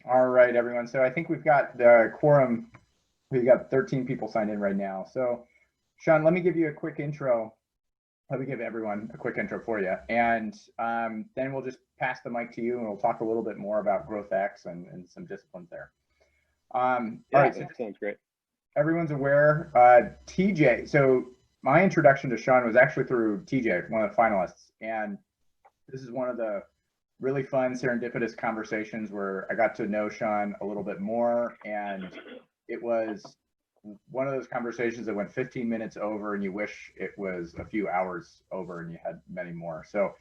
All right, everyone. So I think we've got the quorum. We've got 13 people signed in right now. So Sean, let me give you a quick intro. Let me give everyone a quick intro for you. And then we'll just pass the mic to you and we'll talk a little bit more about GrowthX and some disciplines there. All right, so that sounds great. Everyone's aware, TJ. So my introduction to Sean was actually through TJ, one of the finalists. And this is one of the really fun serendipitous conversations where I got to know Sean a little bit more, and it was one of those conversations that went 15 minutes over and you wish it was a few hours over and you had many more. So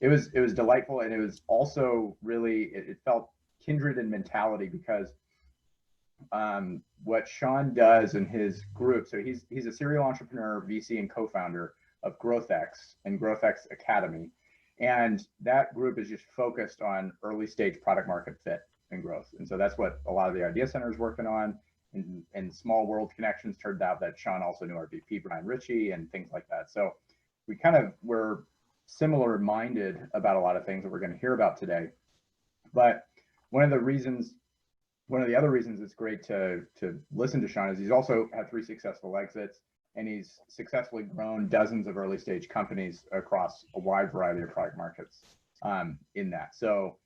it was delightful, and it was also really, it felt kindred in mentality because what Sean does in his group, so he's a serial entrepreneur, VC, and co-founder of GrowthX and GrowthX Academy. And that group is just focused on early stage product market fit and growth. And so that's what a lot of the Idea Center is working on. And Small World Connections turned out that Sean also knew our VP, Brian Ritchie, and things like that. So we kind of were similar minded about a lot of things that we're going to hear about today. But one of the other reasons it's great to listen to Sean is he's also had 3 successful exits, and he's successfully grown dozens of early stage companies across a wide variety of product markets in that. So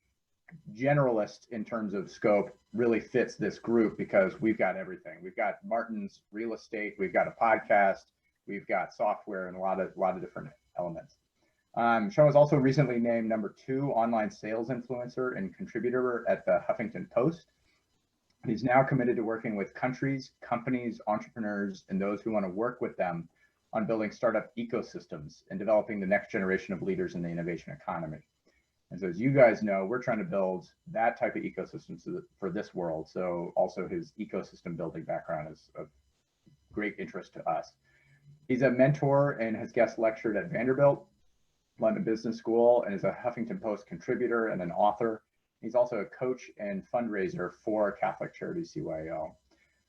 generalist in terms of scope really fits this group because we've got everything. We've got Martin's real estate, we've got a podcast, we've got software, and a lot of different elements. Sean was also recently named #2 online sales influencer and contributor at the Huffington Post. He's now committed to working with countries, companies, entrepreneurs, and those who want to work with them on building startup ecosystems and developing the next generation of leaders in the innovation economy. And so as you guys know, we're trying to build that type of ecosystem for this world. So also his ecosystem building background is of great interest to us. He's a mentor and has guest lectured at Vanderbilt, London Business School, and is a Huffington Post contributor and an author. He's also a coach and fundraiser for Catholic Charities CYO.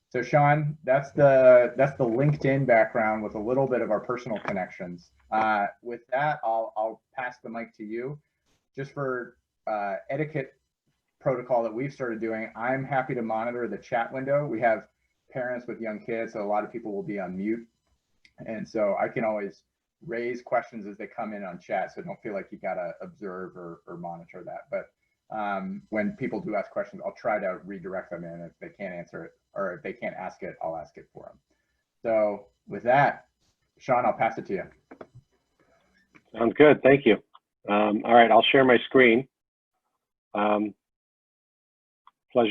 So Sean, that's the LinkedIn background with a little bit of our personal connections. With that, I'll pass the mic to you. Just for etiquette protocol that we've started doing, I'm happy to monitor the chat window. We have parents with young kids, so a lot of people will be on mute. And so I can always raise questions as they come in on chat, so don't feel like you gotta observe or monitor that. But when people do ask questions, I'll try to redirect them in. If they can't answer it, or if they can't ask it, I'll ask it for them. So with that, Sean, I'll pass it to you. Sounds good, thank you. All right, I'll share my screen. Pleasure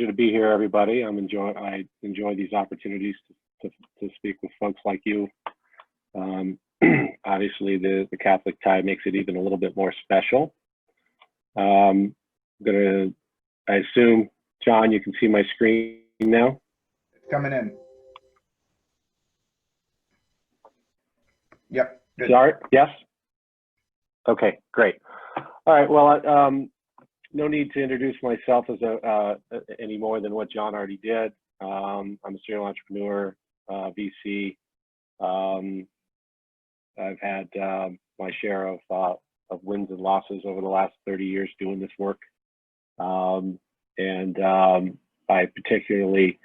to be here, everybody. I enjoy these opportunities to speak with folks like you. Obviously, the Catholic tie makes it even a little bit more special. I assume, John, you can see my screen now? It's coming in. Yep. Good. Sorry, yes? Okay, great. All right, well, no need to introduce myself as any more than what John already did. I'm a serial entrepreneur, VC. I've had my share of wins and losses over the last 30 years doing this work. I particularly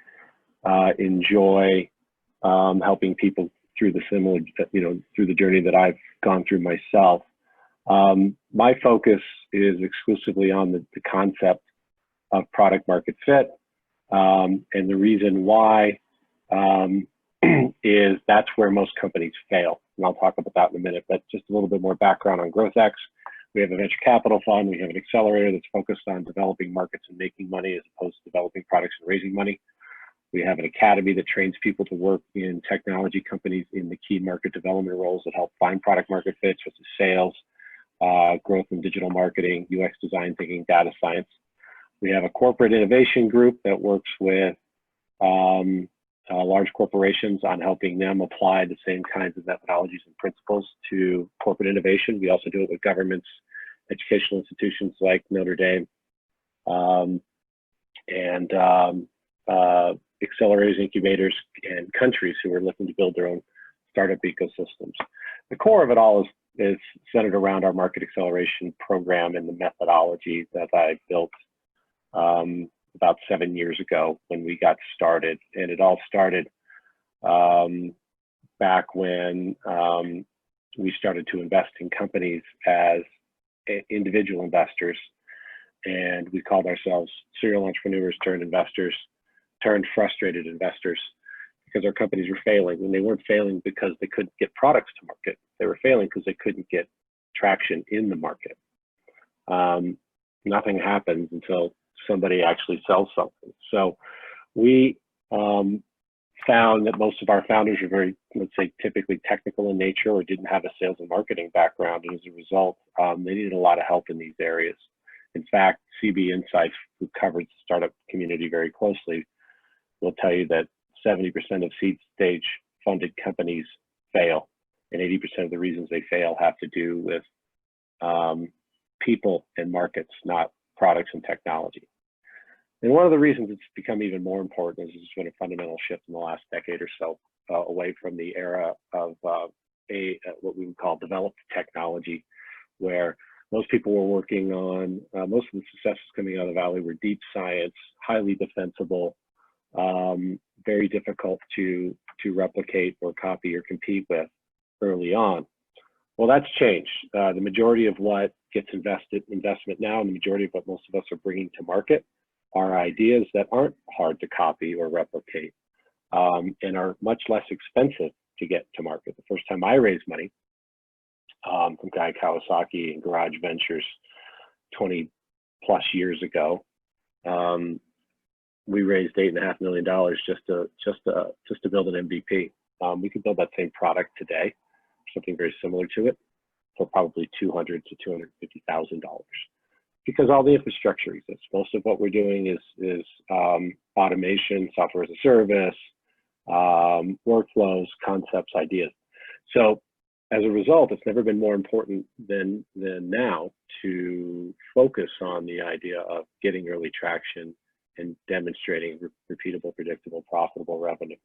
enjoy helping people through the similar, through the journey that I've gone through myself. My focus is exclusively on the concept of product market fit. And the reason why is that's where most companies fail. And I'll talk about that in a minute, but just a little bit more background on GrowthX. We have a venture capital fund. We have an accelerator that's focused on developing markets and making money as opposed to developing products and raising money. We have an academy that trains people to work in technology companies in the key market development roles that help find product market fit, such as sales, growth and digital marketing, UX design thinking, data science. We have a corporate innovation group that works with large corporations on helping them apply the same kinds of methodologies and principles to corporate innovation. We also do it with governments, educational institutions like Notre Dame, and accelerators, incubators, and countries who are looking to build their own startup ecosystems. The core of it all is centered around our market acceleration program and the methodology that I built about 7 years ago when we got started. And it all started back when we started to invest in companies as individual investors. And we called ourselves serial entrepreneurs turned investors, turned frustrated investors, because our companies were failing. And they weren't failing because they couldn't get products to market. They were failing because they couldn't get traction in the market. Nothing happens until somebody actually sells something. So we found that most of our founders were very, let's say, typically technical in nature or didn't have a sales and marketing background. And as a result, they needed a lot of help in these areas. In fact, CB Insights, who covers the startup community very closely, will tell you that 70% of seed stage funded companies fail. And 80% of the reasons they fail have to do with people and markets, not products and technology. And one of the reasons it's become even more important is there's been a fundamental shift in the last decade or so away from the era of what we would call developed technology, where most people were working on, most of the successes coming out of the Valley were deep science, highly defensible, very difficult to replicate or copy or compete with early on. Well, that's changed. The majority of what gets investment now, and the majority of what most of us are bringing to market are ideas that aren't hard to copy or replicate, and are much less expensive to get to market. The first time I raised money from Guy Kawasaki and Garage Ventures 20 plus years ago, we raised $8.5 million just to build an MVP. We could build that same product today, something very similar to it, for probably $200,000 to $250,000, because all the infrastructure exists. Most of what we're doing is automation, software as a service, workflows, concepts, ideas. So as a result, it's never been more important than now to focus on the idea of getting early traction and demonstrating repeatable, predictable, profitable revenue.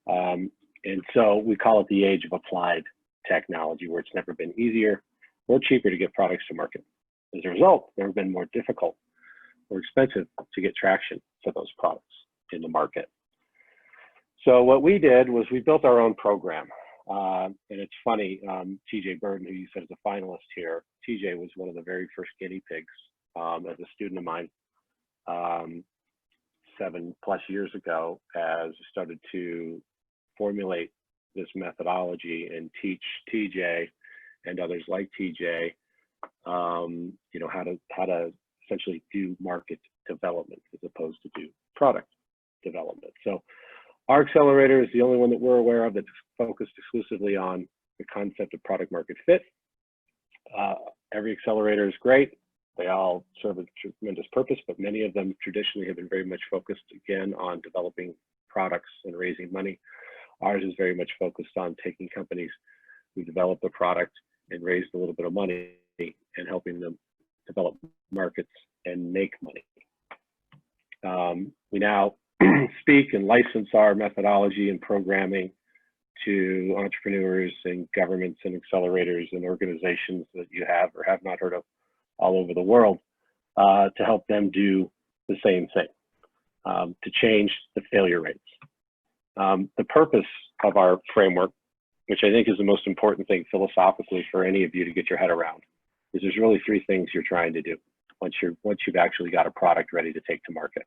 And so we call it the age of applied technology, where it's never been easier or cheaper to get products to market. As a result, it's never been more difficult or expensive to get traction for those products in the market. So what we did was we built our own program. And it's funny, TJ Burden, who you said is a finalist here, TJ was one of the very first guinea pigs as a student of mine 7+ years ago, as I started to formulate this methodology and teach TJ and others like TJ, you know, how to essentially do market development as opposed to do product development. So our accelerator is the only one that we're aware of that's focused exclusively on the concept of product market fit. Every accelerator is great. They all serve a tremendous purpose, but many of them traditionally have been very much focused, again, on developing products and raising money. Ours is very much focused on taking companies who develop the product and raised a little bit of money and helping them develop markets and make money. We now speak and license our methodology and programming to entrepreneurs and governments and accelerators and organizations that you have or have not heard of all over the world, to help them do the same thing, to change the failure rates. The purpose of our framework, which I think is the most important thing philosophically for any of you to get your head around, is there's really three things you're trying to do once you've actually got a product ready to take to market.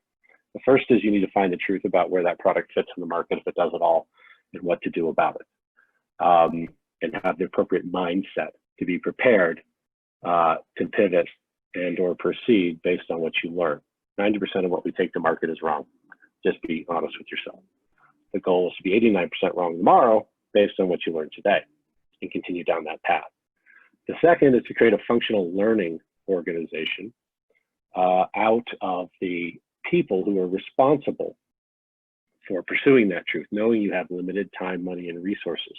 The first is you need to find the truth about where that product fits in the market, if it does at all, and what to do about it, and have the appropriate mindset to be prepared to pivot and or proceed based on what you learn. 90% of what we take to market is wrong. Just be honest with yourself. The goal is to be 89% wrong tomorrow based on what you learned today, and continue down that path. The second is to create a functional learning organization out of the people who are responsible for pursuing that truth, knowing you have limited time, money, and resources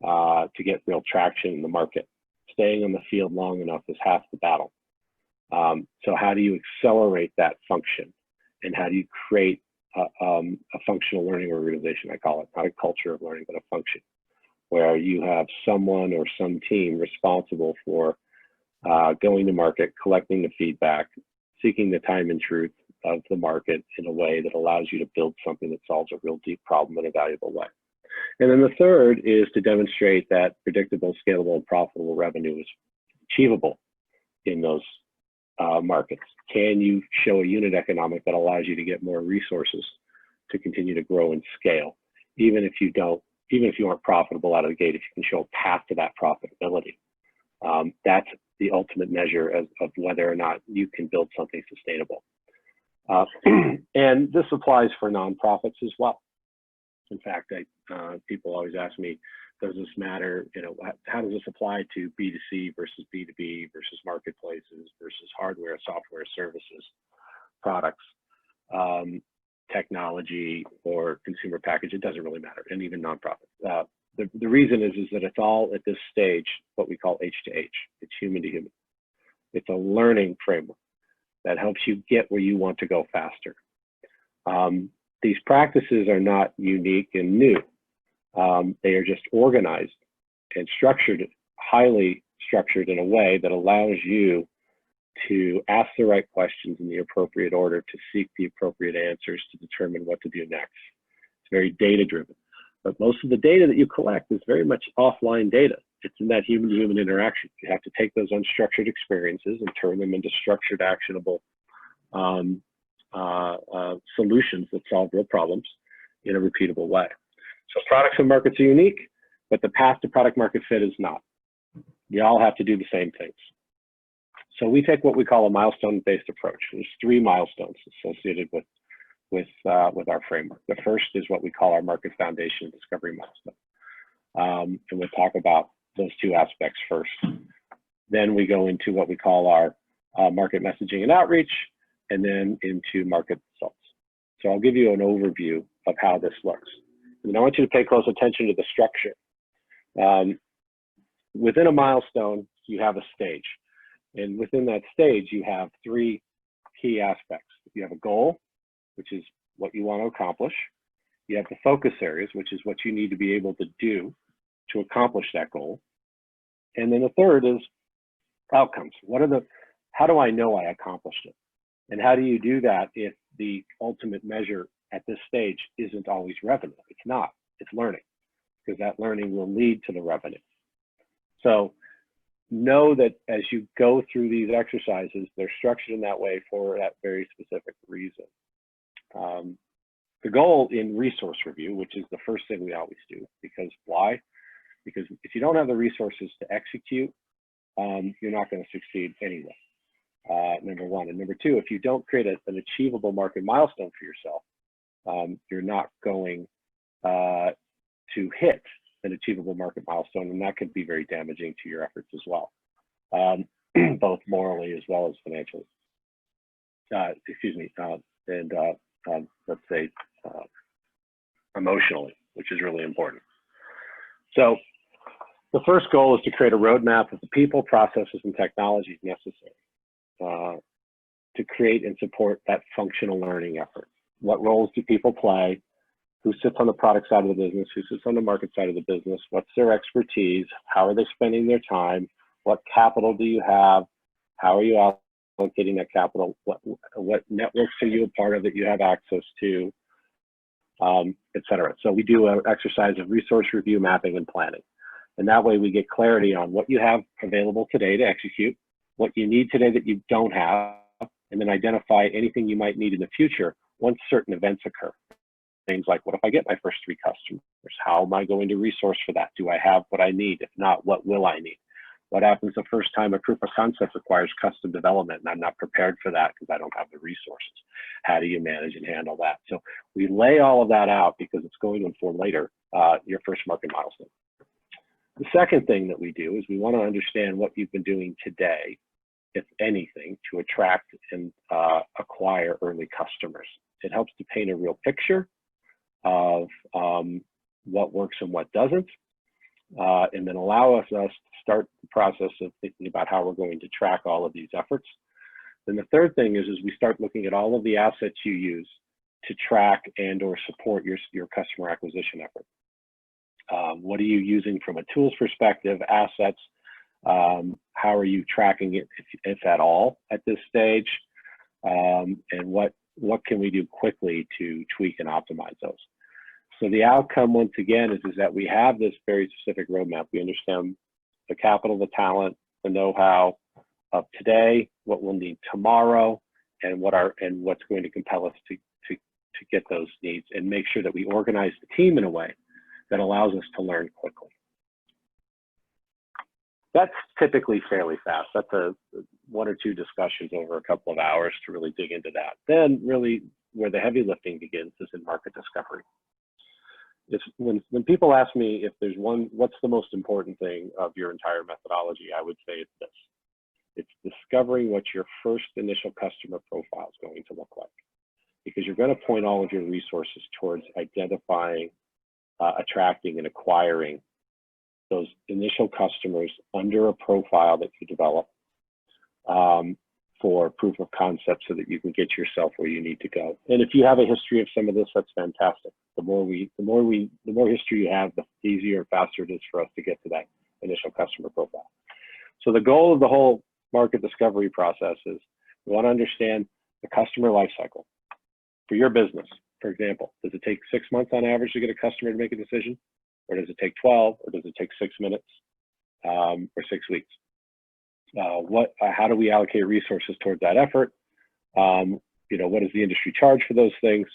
to get real traction in the market. Staying on the field long enough is half the battle. So how do you accelerate that function? And how do you create a functional learning organization, I call it, not a culture of learning, but a function, where you have someone or some team responsible for going to market, collecting the feedback, seeking the time and truth, of the market in a way that allows you to build something that solves a real deep problem in a valuable way. And then the third is to demonstrate that predictable, scalable, and profitable revenue is achievable in those markets. Can you show a unit economic that allows you to get more resources to continue to grow and scale, even if you aren't profitable out of the gate, if you can show a path to that profitability? That's the ultimate measure of whether or not you can build something sustainable. And this applies for nonprofits as well. In fact, people always ask me, does this matter? You know, how does this apply to B2C versus B2B versus marketplaces versus hardware, software, services, products, technology, or consumer package? It doesn't really matter, and even nonprofits. The reason is that it's all at this stage what we call H to H. It's human to human. It's a learning framework that helps you get where you want to go faster. These practices are not unique and new. They are just organized and structured, highly structured in a way that allows you to ask the right questions in the appropriate order, to seek the appropriate answers, to determine what to do next. It's very data-driven. But most of the data that you collect is very much offline data. It's in that human-to-human interaction. You have to take those unstructured experiences and turn them into structured, actionable solutions that solve real problems in a repeatable way. So products and markets are unique, but the path to product market fit is not. You all have to do the same things. So we take what we call a milestone-based approach. There's 3 milestones associated with our framework. The first is what we call our market foundation discovery milestone. And we'll talk about those 2 aspects first. Then we go into what we call our market messaging and outreach, and then into market results. So I'll give you an overview of how this looks. And I want you to pay close attention to the structure. Within a milestone, you have a stage. And within that stage, you have 3 key aspects. You have a goal, which is what you want to accomplish. You have the focus areas, which is what you need to be able to do to accomplish that goal. And then the third is outcomes. How do I know I accomplished it? And how do you do that if the ultimate measure at this stage isn't always revenue? It's not, it's learning, because that learning will lead to the revenue. So know that as you go through these exercises, they're structured in that way for that very specific reason. The goal in resource review, which is the first thing we always do, because why? Because if you don't have the resources to execute, you're not going to succeed anyway, number one. And number two, if you don't create an achievable market milestone for yourself, you're not going to hit an achievable market milestone, and that could be very damaging to your efforts as well, both morally as well as financially. And let's say emotionally, which is really important. So the first goal is to create a roadmap of the people, processes, and technologies necessary to create and support that functional learning effort. What roles do people play? Who sits on the product side of the business? Who sits on the market side of the business? What's their expertise? How are they spending their time? What capital do you have? How are you allocating that capital? What networks are you a part of that you have access to, et cetera. So we do an exercise of resource review, mapping, and planning. And that way we get clarity on what you have available today to execute, what you need today that you don't have, and then identify anything you might need in the future once certain events occur. Things like, what if I get my first 3 customers? How am I going to resource for that? Do I have what I need? If not, what will I need? What happens the first time a proof of concept requires custom development and I'm not prepared for that because I don't have the resources? How do you manage and handle that? So we lay all of that out because it's going to inform later your first market milestone. The second thing that we do is we want to understand what you've been doing today, if anything, to attract and acquire early customers. It helps to paint a real picture of what works and what doesn't, and then allow us to start the process of thinking about how we're going to track all of these efforts. Then the third thing is we start looking at all of the assets you use to track and or support your customer acquisition effort. What are you using from a tools perspective, assets? How are you tracking it, if at all, at this stage? And what what can we do quickly to tweak and optimize those? So the outcome, once again, is that we have this very specific roadmap. We understand the capital, the talent, the know-how of today, what we'll need tomorrow, and what's going to compel us to get those needs, and make sure that we organize the team in a way that allows us to learn quickly. That's typically fairly fast. That's one or two discussions over a couple of hours to really dig into that. Then really where the heavy lifting begins is in market discovery. When people ask me if there's what's the most important thing of your entire methodology, I would say it's this. It's discovering what your first initial customer profile is going to look like, because you're going to point all of your resources towards identifying, attracting, and acquiring those initial customers under a profile that you develop for proof of concept, so that you can get yourself where you need to go. And if you have a history of some of this, that's fantastic. The more history you have, the easier and faster it is for us to get to that initial customer profile. So the goal of the whole market discovery process is we want to understand the customer life cycle. For your business, for example, does it take 6 months on average to get a customer to make a decision? Or does it take 12? Or does it take 6 minutes or 6 weeks? How do we allocate resources towards that effort? What does the industry charge for those things?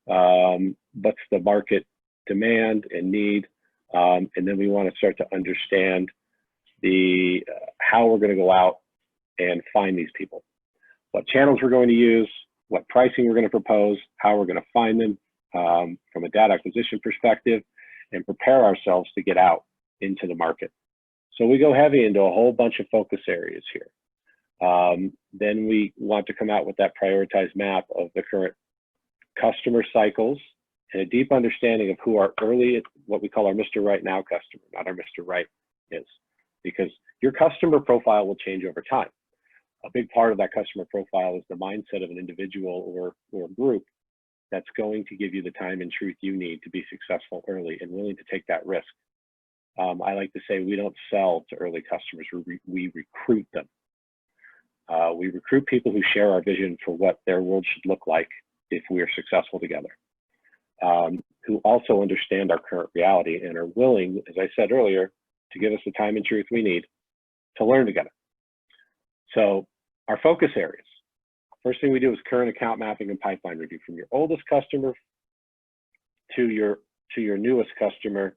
What's the market demand and need? And then we want to start to understand how we're going to go out and find these people, what channels we're going to use, what pricing we're going to propose, how we're going to find them from a data acquisition perspective, and prepare ourselves to get out into the market. So we go heavy into a whole bunch of focus areas here. Then we want to come out with that prioritized map of the current customer cycles and a deep understanding of who our what we call our Mr. Right Now customer, not our Mr. Right is, because your customer profile will change over time. A big part of that customer profile is the mindset of an individual or group that's going to give you the time and truth you need to be successful early and willing to take that risk. I like to say we don't sell to early customers, we recruit them. We recruit people who share our vision for what their world should look like if we are successful together, who also understand our current reality and are willing, as I said earlier, to give us the time and truth we need to learn together. So our focus areas. First thing we do is current account mapping and pipeline review, from your oldest customer to your newest customer,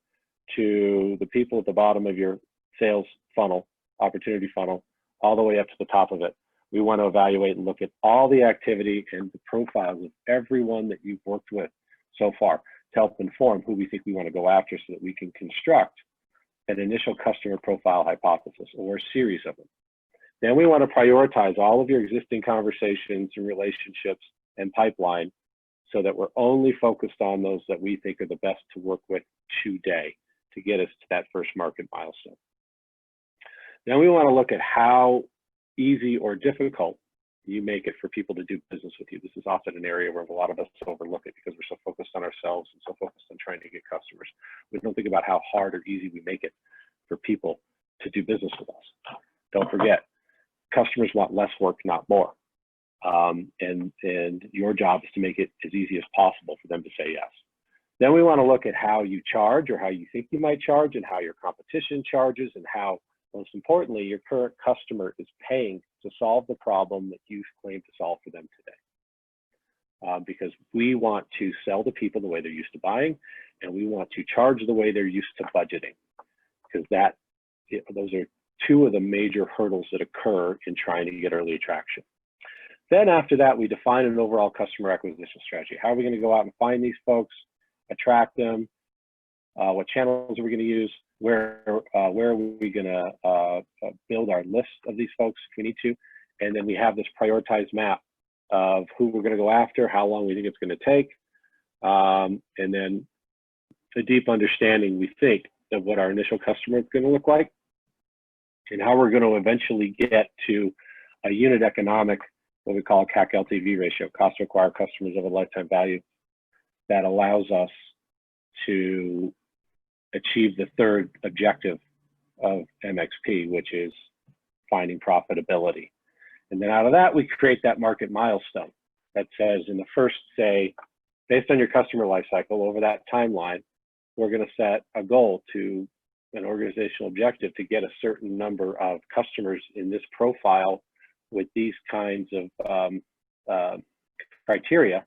to the people at the bottom of your sales funnel, opportunity funnel, all the way up to the top of it. We want to evaluate and look at all the activity and the profiles of everyone that you've worked with so far to help inform who we think we want to go after, so that we can construct an initial customer profile hypothesis or a series of them. Then we want to prioritize all of your existing conversations and relationships and pipeline, so that we're only focused on those that we think are the best to work with today to get us to that first market milestone. Then we want to look at how easy or difficult you make it for people to do business with you. This is often an area where a lot of us overlook it because we're so focused on ourselves and so focused on trying to get customers. We don't think about how hard or easy we make it for people to do business with us. Don't forget, customers want less work, not more. And your job is to make it as easy as possible for them to say yes. Then we want to look at how you charge, or how you think you might charge, and how your competition charges, and how, most importantly, your current customer is paying to solve the problem that you claim to solve for them today. Because we want to sell to people the way they're used to buying, and we want to charge the way they're used to budgeting, because those are two of the major hurdles that occur in trying to get early traction. Then after that, we define an overall customer acquisition strategy. How are we going to go out and find these folks, attract them? What channels are we going to use? Where are we going to build our list of these folks if we need to? And then we have this prioritized map of who we're going to go after, how long we think it's going to take, and then a deep understanding, we think, of what our initial customer is going to look like, and how we're going to eventually get to a unit economic, what we call a CAC LTV ratio, cost to acquire customers over lifetime value, that allows us to achieve the third objective of MXP, which is finding profitability. And then out of that, we create that market milestone. that says in the first, say, based on your customer life cycle over that timeline, we're going to set a goal to an organizational objective to get a certain number of customers in this profile with these kinds of criteria,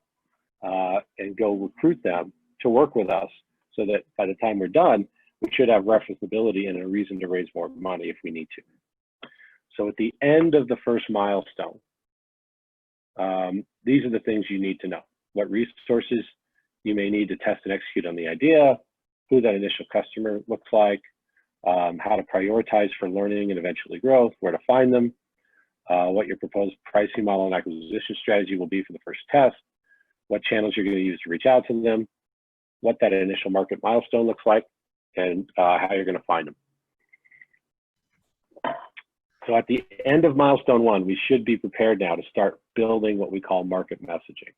and go recruit them to work with us so that by the time we're done, we should have referenceability and a reason to raise more money if we need to. So at the end of the first milestone, these are the things you need to know. What resources you may need to test and execute on the idea, who that initial customer looks like, how to prioritize for learning and eventually growth, where to find them, what your proposed pricing model and acquisition strategy will be for the first test, what channels you're going to use to reach out to them, what that initial market milestone looks like, and how you're going to find them. So at the end of milestone 1, we should be prepared now to start building what we call market messaging.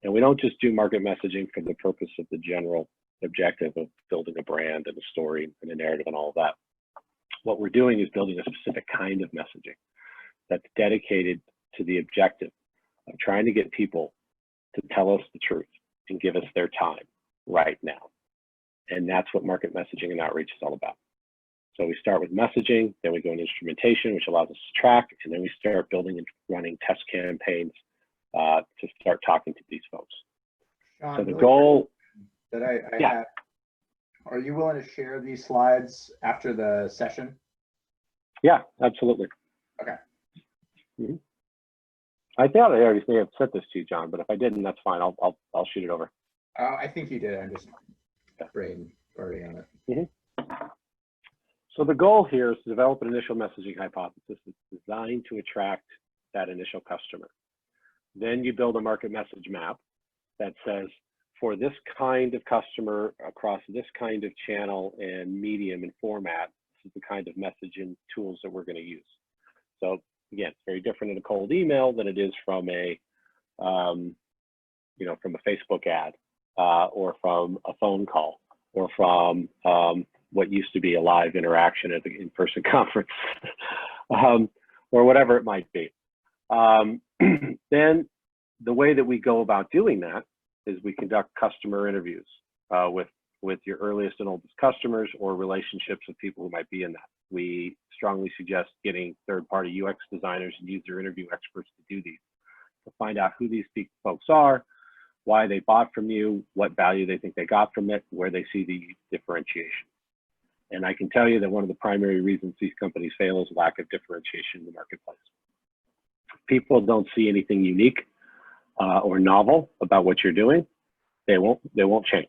And we don't just do market messaging for the purpose of the general objective of building a brand and a story and a narrative and all of that. What we're doing is building a specific kind of messaging that's dedicated to the objective of trying to get people to tell us the truth and give us their time right now. And that's what market messaging and outreach is all about. So we start with messaging, then we go into instrumentation, which allows us to track, and then we start building and running test campaigns to start talking to these folks. Sean, so the goal that I have, are you willing to share these slides after the session? Yeah, absolutely. Okay. Mm-hmm. I thought I already may have sent this to you, John, but if I didn't, that's fine. I'll shoot it over. I think you did. I'm just brain already on it. Mm-hmm. So the goal here is to develop an initial messaging hypothesis that's designed to attract that initial customer. Then you build a market message map that says, for this kind of customer across this kind of channel and medium and format, this is the kind of message and tools that we're going to use. So again, it's very different in a cold email than it is from a, from a Facebook ad, or from a phone call, or from what used to be a live interaction at the in-person conference, or whatever it might be. Then the way that we go about doing that is we conduct customer interviews with your earliest and oldest customers or relationships with people who might be in that. We strongly suggest getting third-party UX designers and user interview experts to do these, to find out who these folks are, why they bought from you, what value they think they got from it, where they see the differentiation. And I can tell you that one of the primary reasons these companies fail is lack of differentiation in the marketplace. People don't see anything unique or novel about what you're doing, they won't change.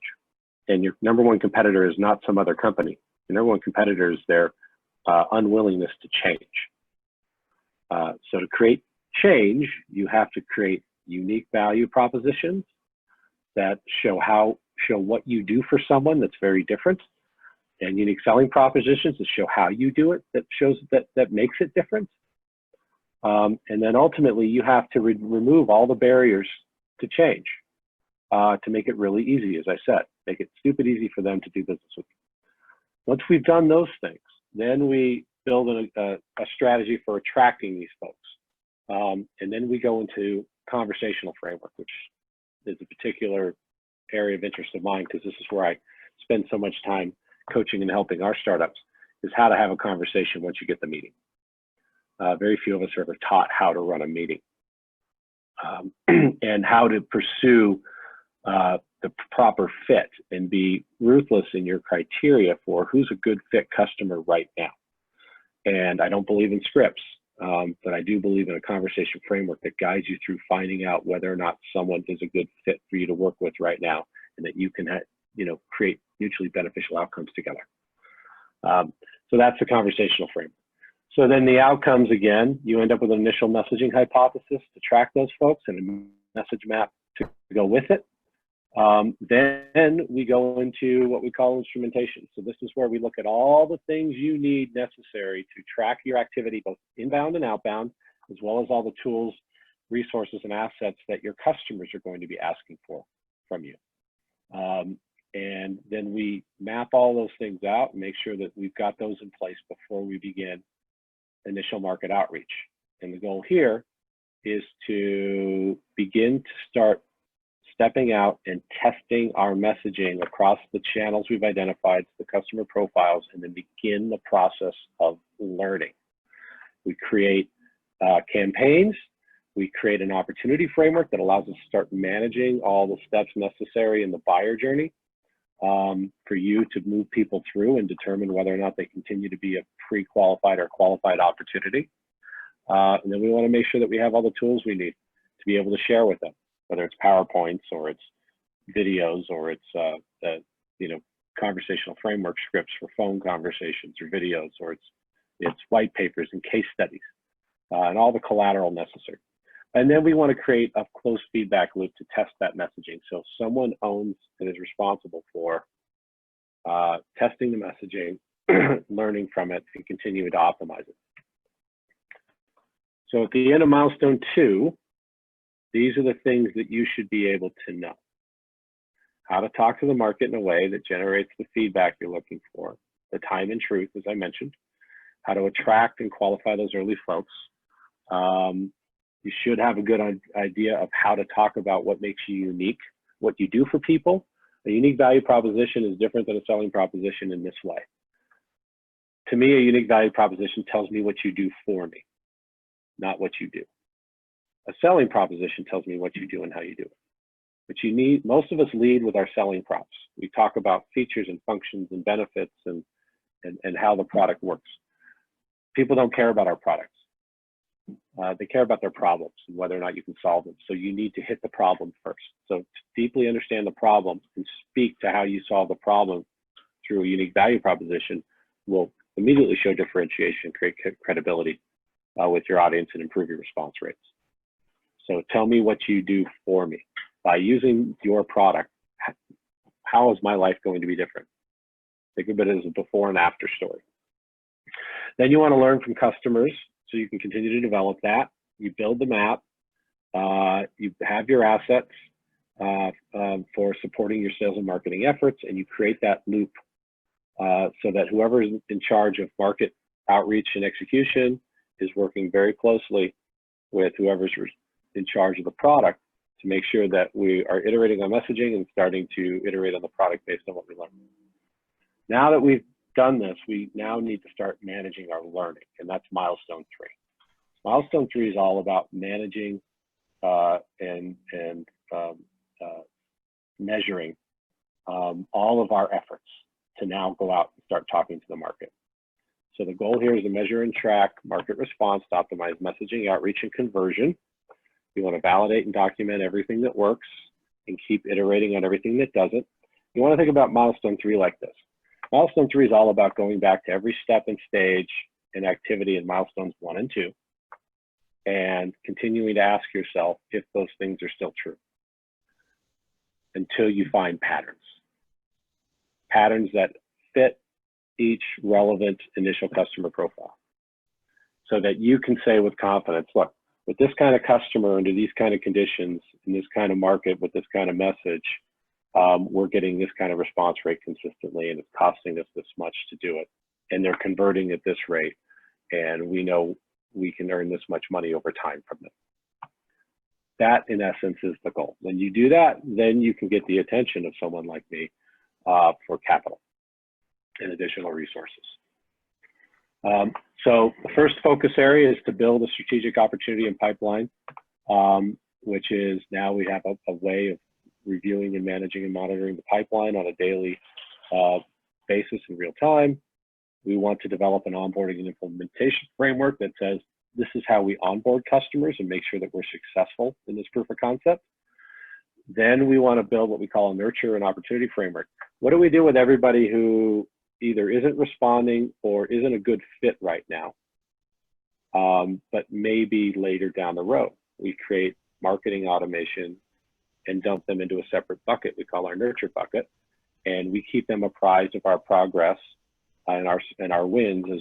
And your number one competitor is not some other company. Your number one competitor is their unwillingness to change. So to create change, you have to create unique value propositions that show what you do for someone that's very different, and unique selling propositions that show how you do it, that makes it different. And then ultimately you have to remove all the barriers to change, to make it really easy, as I said, make it stupid easy for them to do business with you. Once we've done those things, then we build a strategy for attracting these folks. And then we go into conversational framework, which is a particular area of interest of mine, because this is where I spend so much time coaching and helping our startups, is how to have a conversation once you get the meeting. Very few of us are ever taught how to run a meeting, and how to pursue the proper fit and be ruthless in your criteria for who's a good fit customer right now. And I don't believe in scripts, but I do believe in a conversation framework that guides you through finding out whether or not someone is a good fit for you to work with right now, and that you can create mutually beneficial outcomes together. So that's the conversational framework. So then the outcomes, again, you end up with an initial messaging hypothesis to track those folks and a message map to go with it. Then we go into what we call instrumentation. So this is where we look at all the things you need necessary to track your activity, both inbound and outbound, as well as all the tools, resources, and assets that your customers are going to be asking for from you. And then we map all those things out and make sure that we've got those in place before we begin initial market outreach. And the goal here is to begin to start stepping out and testing our messaging across the channels we've identified, the customer profiles, and then begin the process of learning. We create campaigns. We create an opportunity framework that allows us to start managing all the steps necessary in the buyer journey for you to move people through and determine whether or not they continue to be a pre-qualified or qualified opportunity. And then we want to make sure that we have all the tools we need to be able to share with them, whether it's PowerPoints or it's videos or it's conversational framework scripts for phone conversations or videos, or it's white papers and case studies and all the collateral necessary. And then we want to create a close feedback loop to test that messaging. So someone owns and is responsible for testing the messaging, learning from it, and continuing to optimize it. So at the end of milestone 2, these are the things that you should be able to know. How to talk to the market in a way that generates the feedback you're looking for, the time and truth, as I mentioned, how to attract and qualify those early folks. You should have a good idea of how to talk about what makes you unique, what you do for people. A unique value proposition is different than a selling proposition in this way. To me, a unique value proposition tells me what you do for me, not what you do. A selling proposition tells me what you do and how you do it. But most of us lead with our selling props. We talk about features and functions and benefits and how the product works. People don't care about our products. They care about their problems and whether or not you can solve them. So you need to hit the problem first. So to deeply understand the problem and speak to how you solve the problem through a unique value proposition will immediately show differentiation, create credibility with your audience, and improve your response rates. So tell me what you do for me. By using your product, how is my life going to be different? Think of it as a before and after story. Then you want to learn from customers so you can continue to develop that. You build the map. You have your assets for supporting your sales and marketing efforts, and you create that loop so that whoever is in charge of market outreach and execution is working very closely with whoever's in charge of the product to make sure that we are iterating on messaging and starting to iterate on the product based on what we learn. Now that we've done this, we now need to start managing our learning, and that's milestone 3. Milestone 3 is all about managing and measuring all of our efforts to now go out and start talking to the market. So the goal here is to measure and track market response to optimize messaging, outreach, and conversion. You want to validate and document everything that works and keep iterating on everything that doesn't. You want to think about milestone 3 like this. Milestone 3 is all about going back to every step and stage and activity in milestones 1 and 2 and continuing to ask yourself if those things are still true until you find patterns. Patterns that fit each relevant initial customer profile so that you can say with confidence, look, with this kind of customer under these kind of conditions in this kind of market with this kind of message, we're getting this kind of response rate consistently, and it's costing us this much to do it. And they're converting at this rate, and we know we can earn this much money over time from them. That, in essence, is the goal. When you do that, then you can get the attention of someone like me for capital and additional resources. So the first focus area is to build a strategic opportunity and pipeline, which is now we have a way of reviewing and managing and monitoring the pipeline on a daily basis in real time. We want to develop an onboarding and implementation framework that says this is how we onboard customers and make sure that we're successful in this proof of concept. Then we want to build what we call a nurture and opportunity framework. What do we do with everybody who either isn't responding or isn't a good fit right now, but maybe later down the road? We create marketing automation and dump them into a separate bucket we call our nurture bucket, and we keep them apprised of our progress and our wins as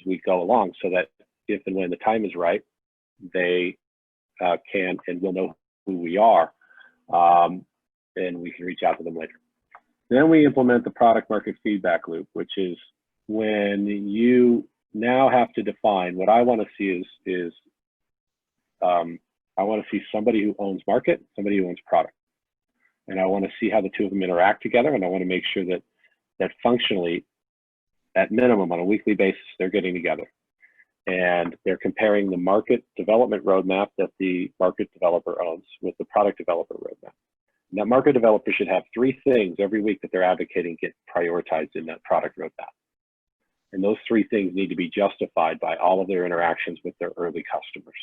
we go along, so that if and when the time is right, they can and will know who we are, and we can reach out to them later. Then we implement the product market feedback loop, which is when you now have to define what I want to see is I want to see somebody who owns market, somebody who owns product. And I want to see how the two of them interact together. And I want to make sure that functionally, at minimum, on a weekly basis, they're getting together. And they're comparing the market development roadmap that the market developer owns with the product developer roadmap. And that market developer should have 3 things every week that they're advocating get prioritized in that product roadmap. And those 3 things need to be justified by all of their interactions with their early customers.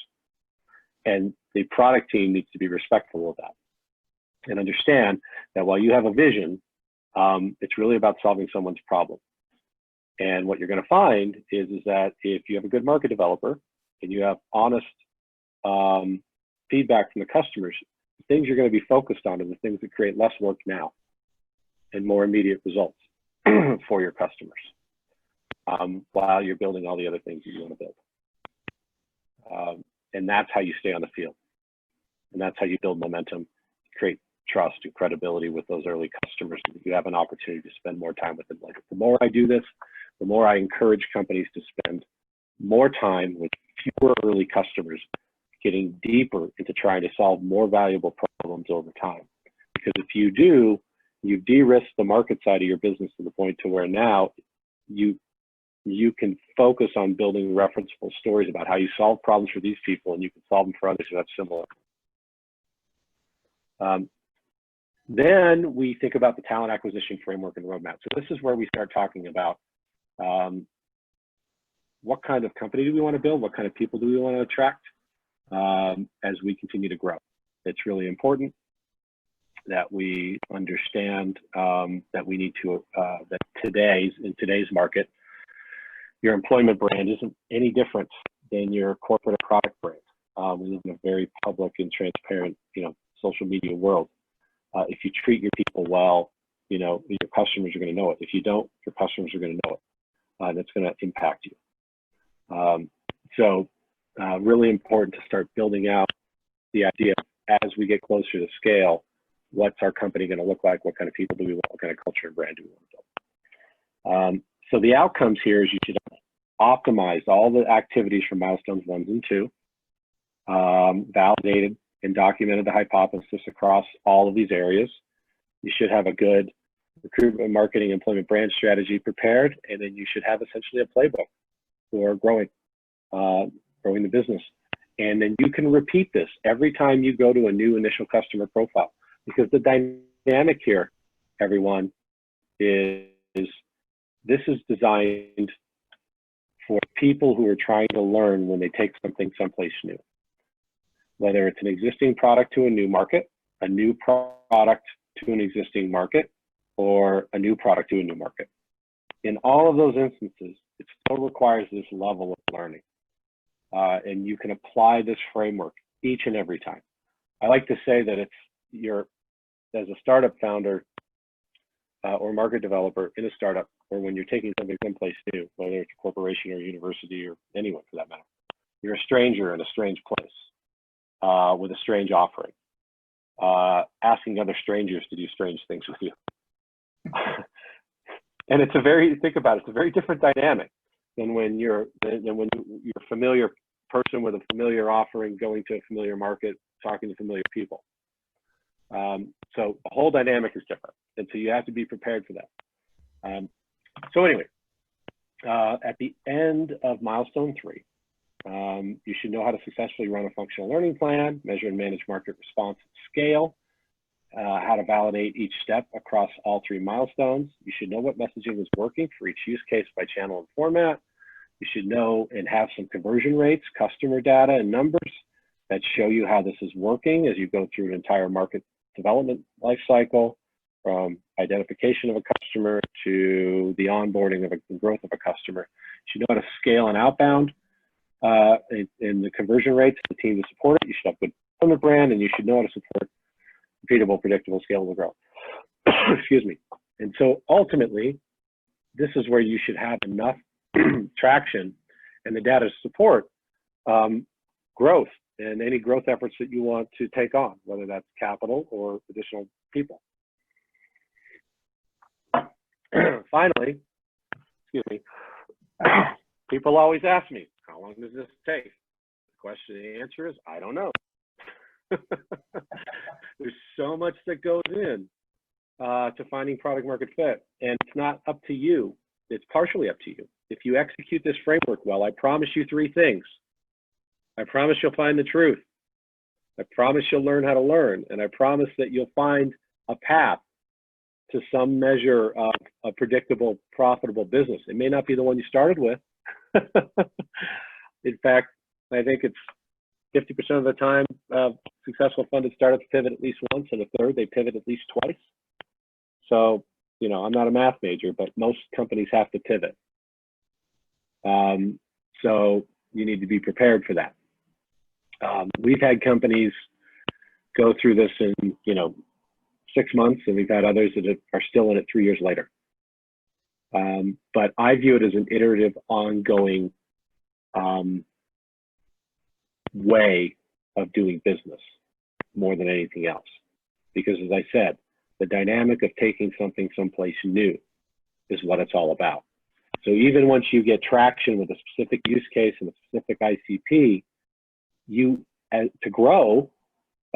And the product team needs to be respectful of that and understand that while you have a vision, it's really about solving someone's problem. And what you're going to find is that if you have a good market developer and you have honest feedback from the customers, the things you're going to be focused on are the things that create less work now and more immediate results for your customers, while you're building all the other things that you want to build. And that's how you stay on the field. And that's how you build momentum, create trust and credibility with those early customers, so that you have an opportunity to spend more time with them. Like, the more I do this, the more I encourage companies to spend more time with fewer early customers, getting deeper into trying to solve more valuable problems over time. Because if you do, you de-risk the market side of your business to the point to where now you can focus on building referenceable stories about how you solve problems for these people, and you can solve them for others who have similar. Then we think about the talent acquisition framework and roadmap. So this is where we start talking about what kind of company do we want to build? What kind of people do we want to attract as we continue to grow? It's really important that we understand that we need to, that in today's market, your employment brand isn't any different than your corporate or product brand. We live in a very public and transparent, social media world. If you treat your people well, your customers are going to know it. If you don't, your customers are going to know it. That's going to impact you. So really important to start building out the idea of, as we get closer to scale, what's our company going to look like? What kind of people do we want? What kind of culture and brand do we want to build? So the outcomes here is you should optimize all the activities from milestones 1 and 2, validated and documented the hypothesis across all of these areas. You should have a good recruitment, marketing, employment brand strategy prepared, and then you should have essentially a playbook for growing the business. And then you can repeat this every time you go to a new initial customer profile, because the dynamic here, everyone, is this is designed for people who are trying to learn when they take something someplace new. Whether it's an existing product to a new market, a new product to an existing market, or a new product to a new market. In all of those instances, it still requires this level of learning. And you can apply this framework each and every time. I like to say that as a startup founder or market developer in a startup, or when you're taking something someplace new, whether it's a corporation or a university or anyone for that matter, you're a stranger in a strange place. With a strange offering, asking other strangers to do strange things with you. And it's think about it, it's a very different dynamic than when you're a familiar person with a familiar offering, going to a familiar market, talking to familiar people. So the whole dynamic is different. And so you have to be prepared for that. So anyway, at the end of milestone 3, you should know how to successfully run a functional learning plan, measure and manage market response at scale, how to validate each step across all 3 milestones. You should know what messaging is working for each use case by channel and format. You should know and have some conversion rates, customer data, and numbers that show you how this is working as you go through an entire market development life cycle, from identification of a customer to the onboarding of the growth of a customer. You should know how to scale and outbound in the conversion rates, the team to support it. You should have good on the brand, and you should know how to support repeatable, predictable, scalable growth. Excuse me. And so ultimately, this is where you should have enough traction and the data to support growth and any growth efforts that you want to take on, whether that's capital or additional people. Finally, excuse me, people always ask me, how long does this take? The answer is, I don't know. There's so much that goes in to finding product market fit, and it's not up to you. It's partially up to you. If you execute this framework well, I promise you 3 things. I promise you'll find the truth. I promise you'll learn how to learn, and I promise that you'll find a path to some measure of a predictable, profitable business. It may not be the one you started with. In fact, I think it's 50% of the time successful funded startups pivot at least once, and a third they pivot at least twice. So, you know, I'm not a math major, but most companies have to pivot. So you need to be prepared for that. We've had companies go through this in, you know, 6 months, and we've had others that are still in it 3 years later. But I view it as an iterative, ongoing way of doing business more than anything else. Because as I said, the dynamic of taking something someplace new is what it's all about. So even once you get traction with a specific use case and a specific ICP, to grow,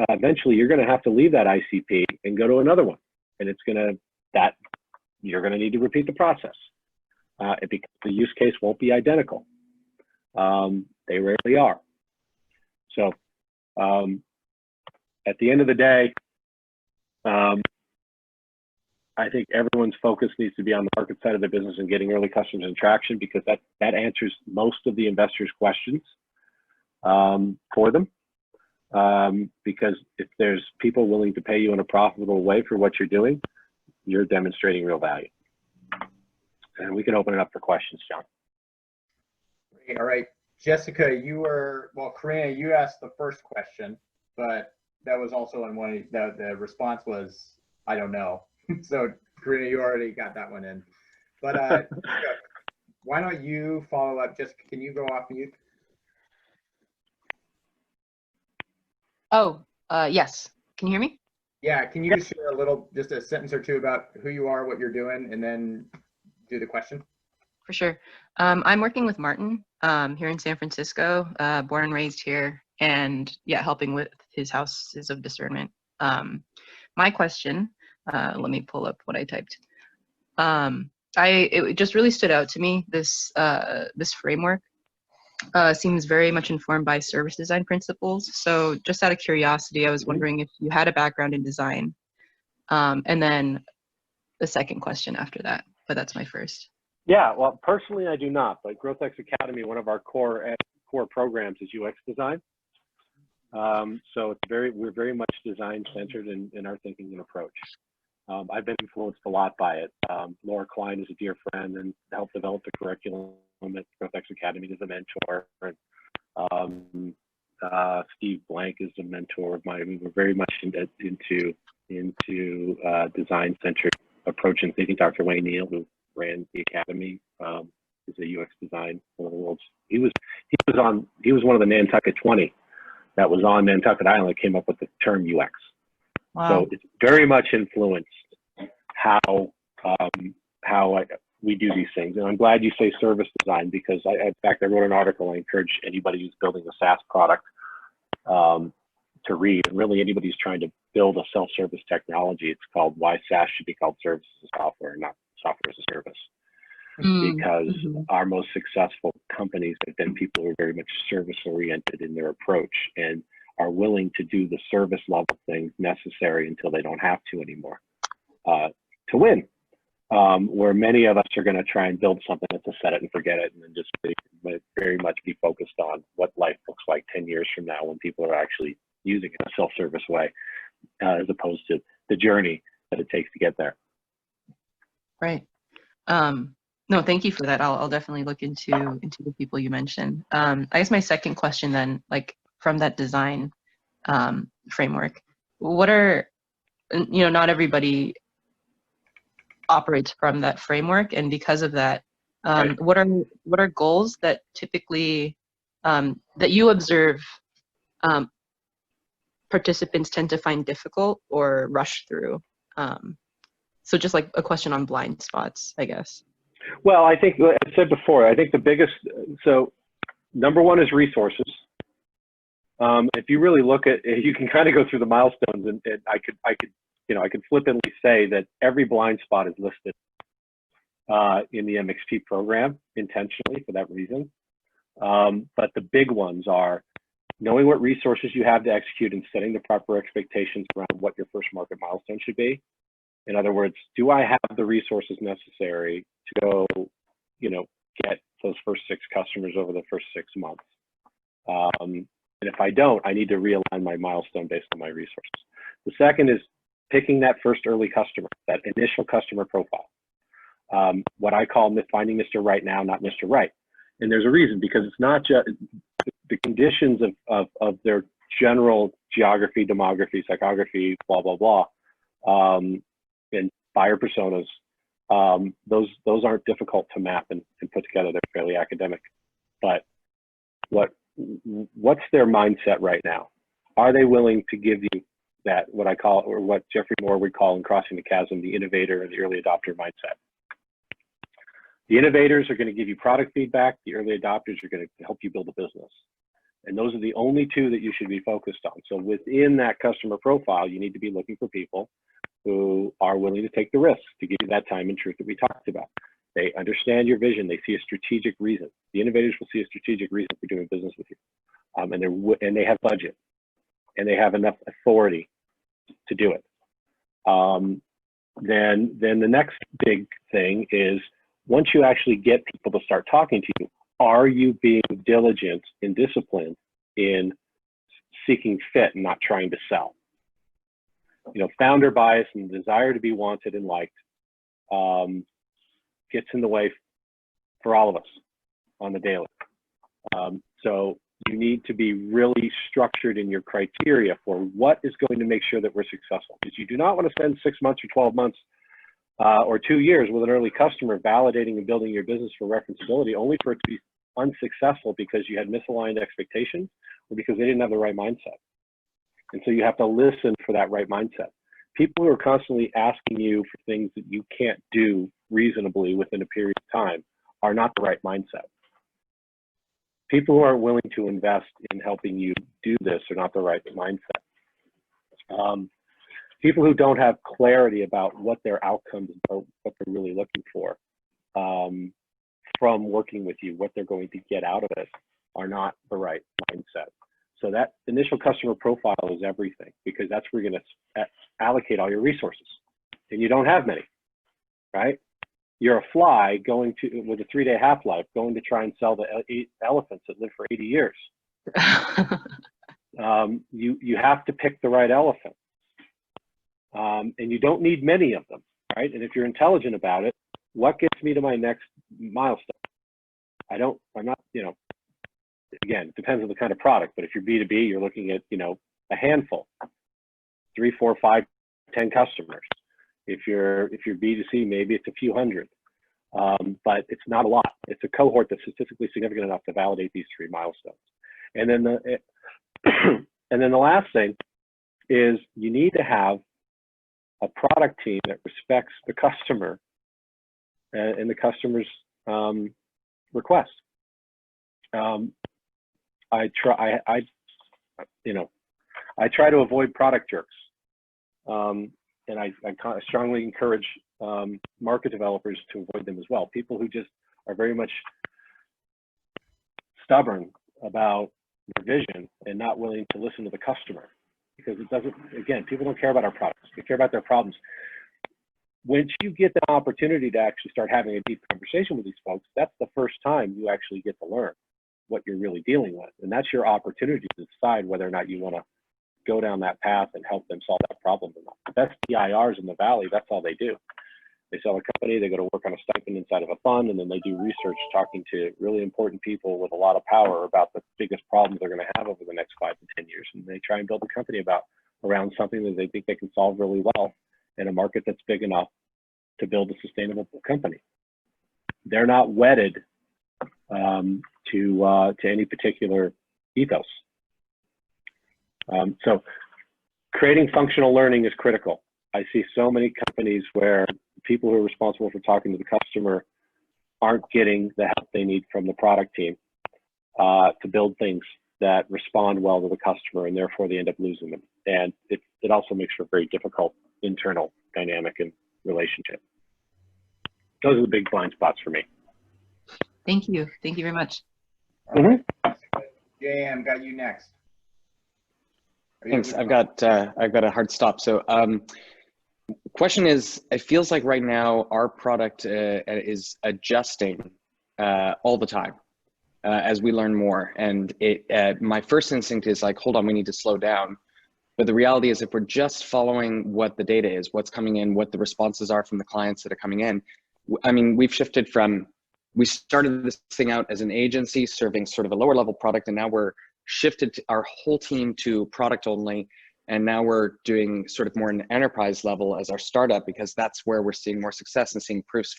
eventually you're going to have to leave that ICP and go to another one. And you're going to need to repeat the process because the use case won't be identical. They rarely are. So at the end of the day, I think everyone's focus needs to be on the market side of the business and getting early customers and traction, because that answers most of the investors' questions for them. Because if there's people willing to pay you in a profitable way for what you're doing, you're demonstrating real value. And we can open it up for questions, John. Great. All right. Jessica, Karina, you asked the first question, but that was also on one, the response was, I don't know. So Karina, you already got that one in. But why don't you follow up? Jessica, can you go off mute? Oh, yes. Can you hear me? Yeah, can you just share just a sentence or two about who you are, what you're doing, and then do the question? For sure. I'm working with Martin here in San Francisco, born and raised here, and yeah, helping with his houses of discernment. My question, let me pull up what I typed. It just really stood out to me. This framework seems very much informed by service design principles. So just out of curiosity, I was wondering if you had a background in design, and then the second question after that, but that's my first. Yeah, well, personally, I do not, but GrowthX Academy, one of our core programs is UX design. So we're very much design centered in our thinking and approach. I've been influenced a lot by it. Laura Klein is a dear friend and helped develop the curriculum at GrowthX Academy as a mentor. And Steve Blank is a mentor of mine. We're very much into design centered approach and thinking. Dr. Wayne Neal, who ran the Academy, is a UX design, one of the world's. He was one of the Nantucket 20 that was on Nantucket Island that came up with the term UX. Wow. So it's very much influenced how we do these things. And I'm glad you say service design, because in fact, I wrote an article. I encourage anybody who's building a SaaS product to read, and really anybody who's trying to build a self-service technology. It's called Why SaaS Should Be Called Service as a Software, not Software as a Service. Because our most successful companies have been people who are very much service oriented in their approach and are willing to do the service level things necessary until they don't have to anymore to win. Where many of us are going to try and build something that's a set it and forget it, and then just very much be focused on what life looks like 10 years from now when people are actually using it in a self-service way, as opposed to the journey that it takes to get there. Right. No, thank you for that. I'll definitely look into the people you mentioned. I guess my second question then, like from that design framework, what are, not everybody operates from that framework, and because of that, right. what are goals that typically that you observe participants tend to find difficult or rush through? So just like a question on blind spots, I guess. Well, I think, as I said before, I think the biggest, so number one is resources. If you really look at, you can kind of go through the milestones, and I could flippantly say that every blind spot is listed in the MXP program intentionally for that reason. But the big ones are knowing what resources you have to execute and setting the proper expectations around what your first market milestone should be. In other words, do I have the resources necessary to go, get those first 6 customers over the first 6 months? And if I don't, I need to realign my milestone based on my resources. The second is picking that first early customer, that initial customer profile. What I call finding Mr. Right now, not Mr. Right. And there's a reason, because it's not just the conditions of their general geography, demography, psychography, blah, blah, blah, and buyer personas. Those aren't difficult to map and put together. They're fairly academic. But what's their mindset right now? Are they willing to give you that, what I call, or what Jeffrey Moore would call in Crossing the Chasm, the innovator and the early adopter mindset? The innovators are going to give you product feedback. The early adopters are going to help you build a business. And those are the only 2 that you should be focused on. So within that customer profile, you need to be looking for people who are willing to take the risks to give you that time and truth that we talked about. They understand your vision. They see a strategic reason. The innovators will see a strategic reason for doing business with you. And they have budget, and they have enough authority to do it. Then the next big thing is, once you actually get people to start talking to you, are you being diligent and disciplined in seeking fit and not trying to sell? Founder bias and desire to be wanted and liked gets in the way for all of us on the daily. So you need to be really structured in your criteria for what is going to make sure that we're successful. Because you do not want to spend 6 months or 12 months or 2 years with an early customer validating and building your business for referenceability, only for it to be unsuccessful because you had misaligned expectations or because they didn't have the right mindset. And so you have to listen for that right mindset. People who are constantly asking you for things that you can't do reasonably within a period of time are not the right mindset. People who aren't willing to invest in helping you do this are not the right mindset. People who don't have clarity about what their outcomes are, what they're really looking for from working with you, what they're going to get out of it, are not the right mindset. So that initial customer profile is everything, because that's where you're going to allocate all your resources, and you don't have many, right? You're a fly going to, with a 3-day half-life, going to try and sell the elephants that live for 80 years. You have to pick the right elephant. And you don't need many of them, right? And if you're intelligent about it, what gets me to my next milestone? I'm not, again, it depends on the kind of product, but if you're B2B, you're looking at, a handful, 3, 4, 5, 10 customers. If you're B2C, maybe it's a few hundred, but it's not a lot. It's a cohort that's statistically significant enough to validate these 3 milestones. And then the last thing is, you need to have a product team that respects the customer and the customer's request. I try to avoid product jerks, and I strongly encourage market developers to avoid them as well. People who just are very much stubborn about their vision and not willing to listen to the customer, because it doesn't, again, people don't care about our products, they care about their problems. Once you get the opportunity to actually start having a deep conversation with these folks, that's the first time you actually get to learn what you're really dealing with. And that's your opportunity to decide whether or not you want to go down that path and help them solve that problem or not. The best PIRs in the Valley, that's all they do. They sell a company, they go to work on a stipend inside of a fund, and then they do research talking to really important people with a lot of power about the biggest problems they're going to have over the next 5 to 10 years. And they try and build a company around something that they think they can solve really well in a market that's big enough to build a sustainable company. They're not wedded to any particular ethos. So creating functional learning is critical. I see so many companies where people who are responsible for talking to the customer aren't getting the help they need from the product team to build things that respond well to the customer, and therefore they end up losing them. And it also makes for a very difficult internal dynamic and relationship. Those are the big blind spots for me. Thank you. Thank you very much. All right. JM, got you next. Thanks. I've got a hard stop. So question is, it feels like right now our product is adjusting all the time as we learn more. And my first instinct is like, hold on, we need to slow down. But the reality is, if we're just following what the data is, what's coming in, what the responses are from the clients that are coming in, I mean, we've shifted from, we started this thing out as an agency serving sort of a lower level product, and now we're shifted our whole team to product only. And now we're doing sort of more an enterprise level as our startup, because that's where we're seeing more success and seeing proofs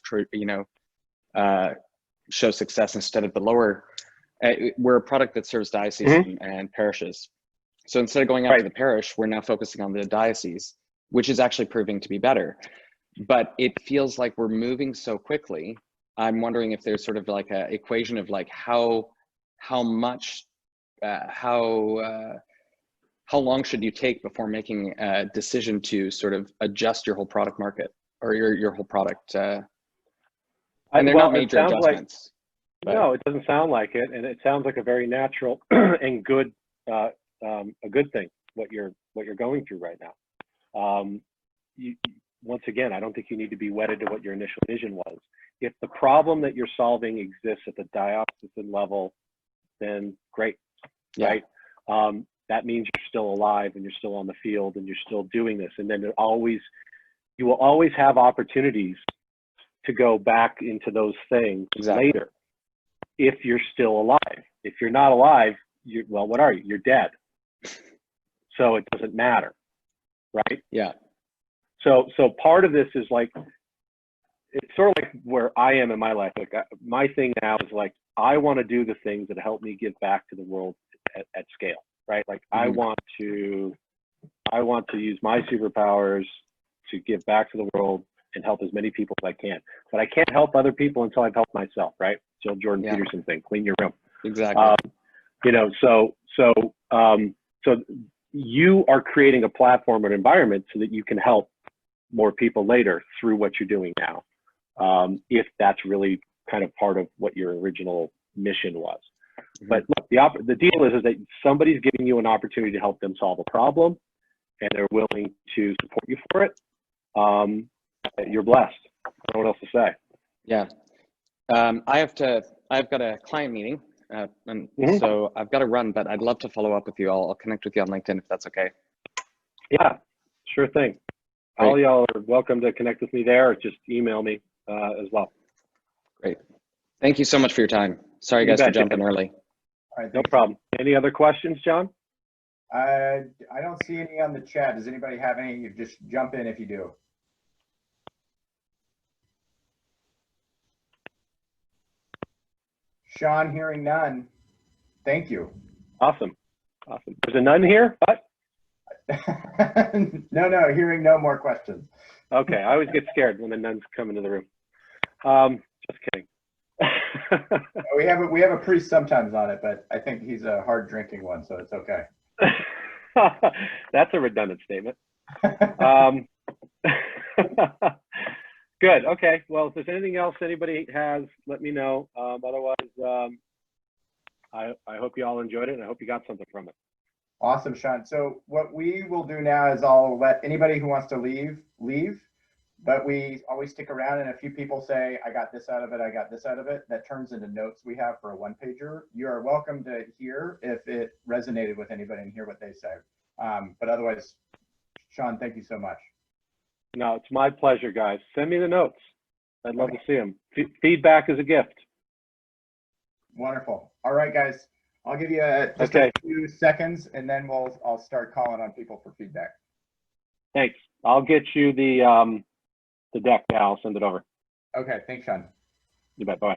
of, show success instead of the lower. We're a product that serves dioceses and parishes. So instead of going after the parish, we're now focusing on the diocese, which is actually proving to be better. But it feels like we're moving so quickly. I'm wondering if there's sort of like an equation of like how long should you take before making a decision to sort of adjust your whole product market or your whole product? And they're not major adjustments. No, it doesn't sound like it, and it sounds like a very natural and good, a good thing what you're going through right now. Once again, I don't think you need to be wedded to what your initial vision was. If the problem that you're solving exists at the diocesan level, then great, right? That means you're still alive and you're still on the field and you're still doing this. And then you will always have opportunities to go back into those things later if you're still alive. If you're not alive, well, what are you? You're dead. So it doesn't matter, right? Yeah. So part of this is like, it's sort of like where I am in my life. Like my thing now is like, I want to do the things that help me give back to the world at scale, right? Like I want to use my superpowers to give back to the world and help as many people as I can. But I can't help other people until I've helped myself, right? So Jordan Peterson thing, clean your room. Exactly. So you are creating a platform or an environment so that you can help more people later through what you're doing now. If that's really kind of part of what your original mission was. But look, the deal is that somebody's giving you an opportunity to help them solve a problem, and they're willing to support you for it. You're blessed. I don't know what else to say. Yeah. I've got a client meeting, and so I've got to run, but I'd love to follow up with you. I'll connect with you on LinkedIn if that's okay. Yeah, sure thing. Great. All y'all are welcome to connect with me there, or just email me as well. Great. Thank you so much for your time. Sorry, guys, for jumping early. All right, no problem. Any other questions, John? I don't see any on the chat. Does anybody have any? You just jump in if you do. Sean, hearing none. Thank you. Awesome. Awesome. There's a none here? What? No, hearing no more questions. Okay, I always get scared when the nuns come into the room. Just kidding. We have a priest sometimes on it, but I think he's a hard drinking one, so it's okay. That's a redundant statement. Good. Okay. Well, if there's anything else anybody has, let me know. Otherwise, I hope you all enjoyed it, and I hope you got something from it. Awesome, Sean. So what we will do now is I'll let anybody who wants to leave, but we always stick around, and a few people say, I got this out of it, I got this out of it. That turns into notes we have for a one-pager. You are welcome to hear if it resonated with anybody and hear what they say. But otherwise, Sean, thank you so much. No, it's my pleasure, guys. Send me the notes. I'd love to see them. Feedback is a gift. Wonderful. All right, guys. I'll give you just a few seconds, and then I'll start calling on people for feedback. Thanks. I'll get you the deck now. I'll send it over. Okay. Thanks, Sean. You bet. Bye.